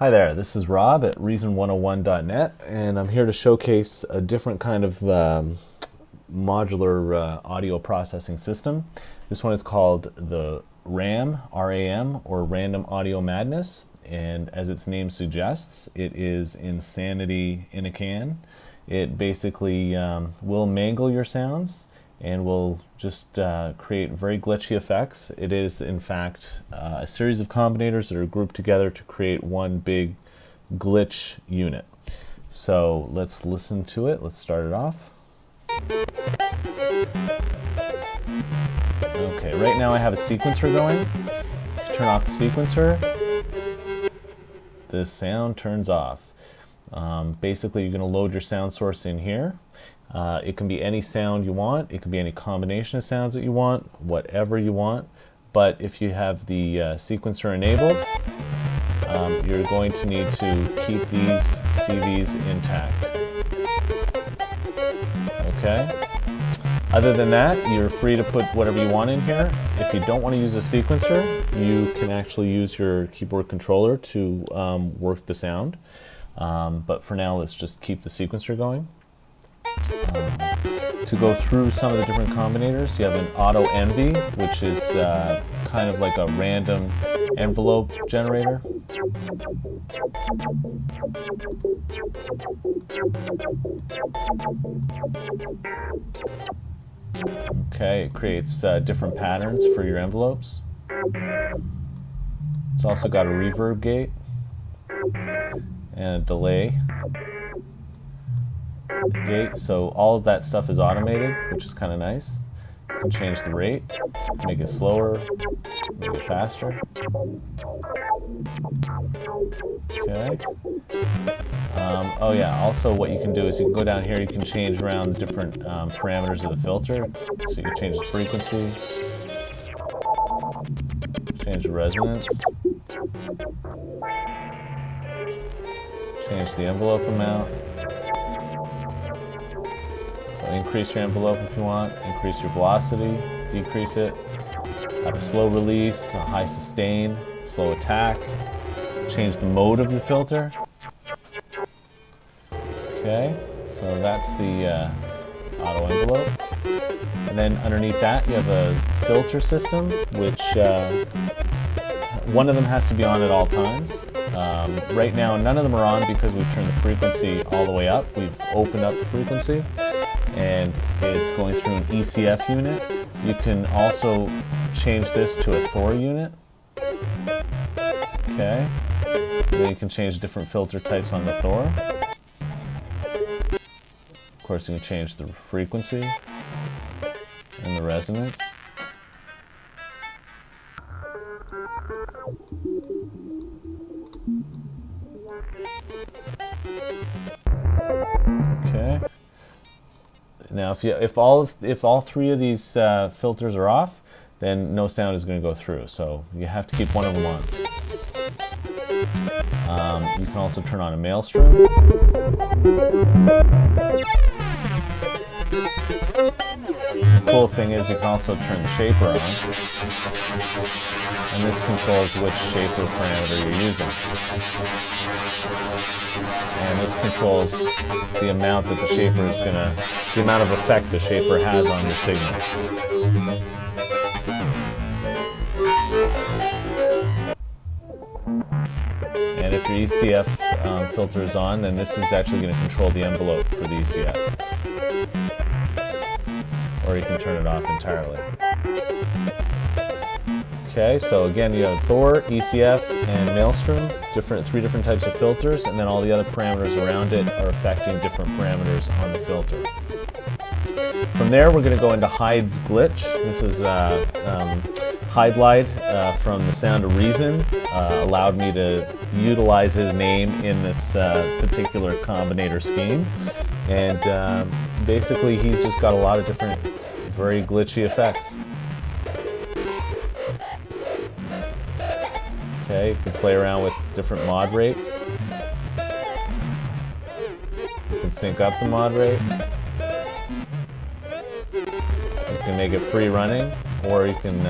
Hi there, this is Rob at reason101.net, and I'm here to showcase a different kind of modular audio processing system. This one is called the RAM, R-A-M, or Random Audio Madness, and as its name suggests, it is insanity in a can. It basically will mangle your sounds and will just create very glitchy effects. It is, in fact, a series of combinators that are grouped together to create one big glitch unit. So let's listen to it. Let's start it off. Okay, right now I have a sequencer going. If you turn off the sequencer, the sound turns off. Basically, you're going to load your sound source in here. It can be any sound you want. It can be any combination of sounds that you want, whatever you want. But if you have the sequencer enabled, you're going to need to keep these CVs intact. Okay? Other than that, you're free to put whatever you want in here. If you don't want to use a sequencer, you can actually use your keyboard controller to work the sound. But for now, let's just keep the sequencer going. To go through some of the different combinators, you have an auto envy, which is kind of like a random envelope generator. Okay, it creates different patterns for your envelopes. It's also got a reverb gate and a delay gate, so all of that stuff is automated, which is kind of nice. You can change the rate, make it slower, make it faster. Okay. Oh yeah, also what you can do is you can go down here, you can change around the different parameters of the filter. So you can change the frequency, change the resonance, change the envelope amount. So increase your envelope if you want, increase your velocity, decrease it, have a slow release, a high sustain, slow attack, change the mode of your filter. Okay, so that's the auto envelope. And then underneath that you have a filter system, which one of them has to be on at all times. Right now none of them are on because we've turned the frequency all the way up. We've opened up the frequency and it's going through an ECF unit. You can also change this to a Thor unit. Okay, and then you can change different filter types on the Thor. Of course, you can change the frequency and the resonance. Okay. Now, if all three of these filters are off, then no sound is going to go through. So you have to keep one of them on. You can also turn on a maelstrom. The cool thing is you can also turn the shaper on, and this controls which shaper parameter you're using. And this controls the amount that the shaper is the amount of effect the shaper has on your signal. And if your ECF filter is on, then this is actually going to control the envelope for the ECF. Or you can turn it off entirely. Okay, so again you have Thor, ECF, and Maelstrom, three different types of filters, and then all the other parameters around it are affecting different parameters on the filter. From there we're going to go into Hyde's glitch. This is Hyde Lied from The Sound of Reason allowed me to utilize his name in this particular combinator scheme, and basically he's just got a lot of different very glitchy effects. Okay, you can play around with different mod rates. You can sync up the mod rate. You can make it free running, or you can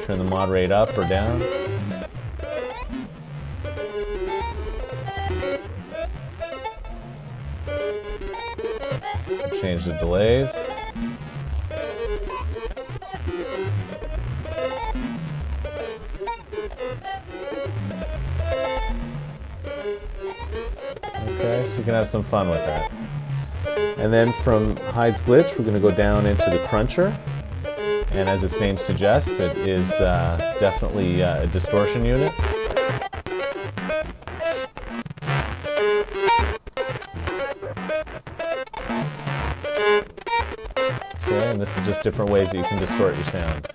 turn the mod rate up or down. change the delays. Okay, so you can have some fun with that. And then from hides glitch, we're going to go down into the cruncher. And as its name suggests, it is definitely a distortion unit. Okay, and this is just different ways that you can distort your sound.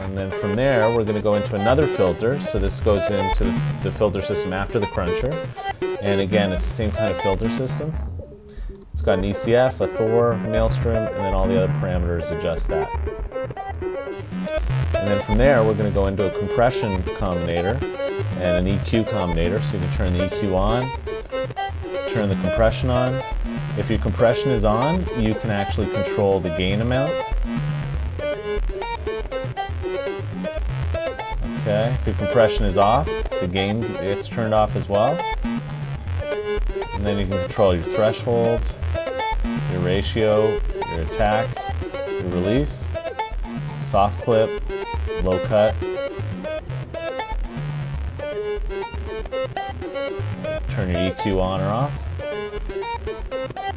And then from there, we're going to go into another filter. So this goes into the filter system after the cruncher. And again, it's the same kind of filter system. It's got an ECF, a Thor, Maelstrom, and then all the other parameters adjust that. And then from there, we're going to go into a compression combinator and an EQ combinator. So you can turn the EQ on, turn the compression on. If your compression is on, you can actually control the gain amount. Okay, if your compression is off, the gain gets turned off as well. And then you can control your threshold, your ratio, your attack, your release, soft clip, low cut. Turn your EQ on or off.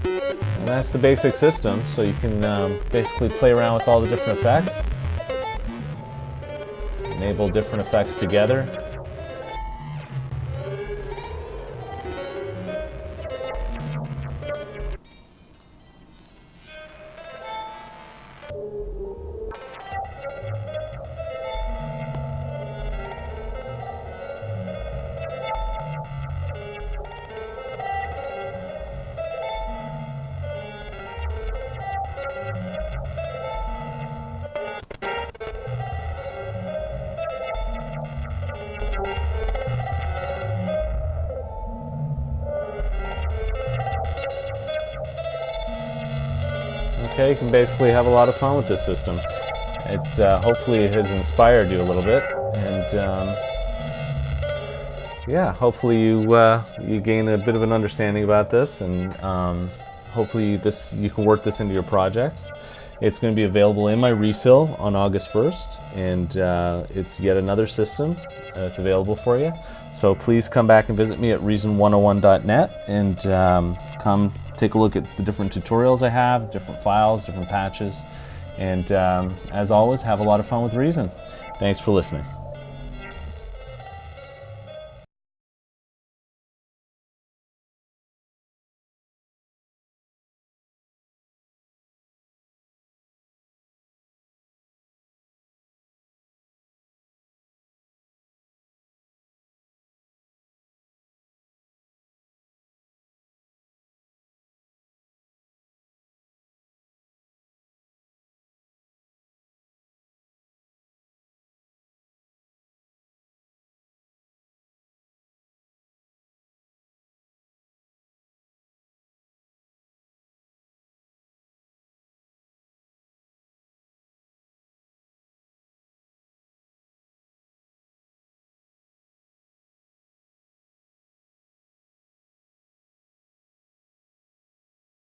And that's the basic system, so you can basically play around with all the different effects. Enable different effects together. Okay, you can basically have a lot of fun with this system. It hopefully has inspired you a little bit, and yeah, hopefully you gain a bit of an understanding about this, and hopefully you can work this into your projects. It's going to be available in my refill on August 1st, and it's yet another system that's available for you. So please come back and visit me at reason101.net and come take a look at the different tutorials I have, different files, different patches, and as always, have a lot of fun with Reason. Thanks for listening.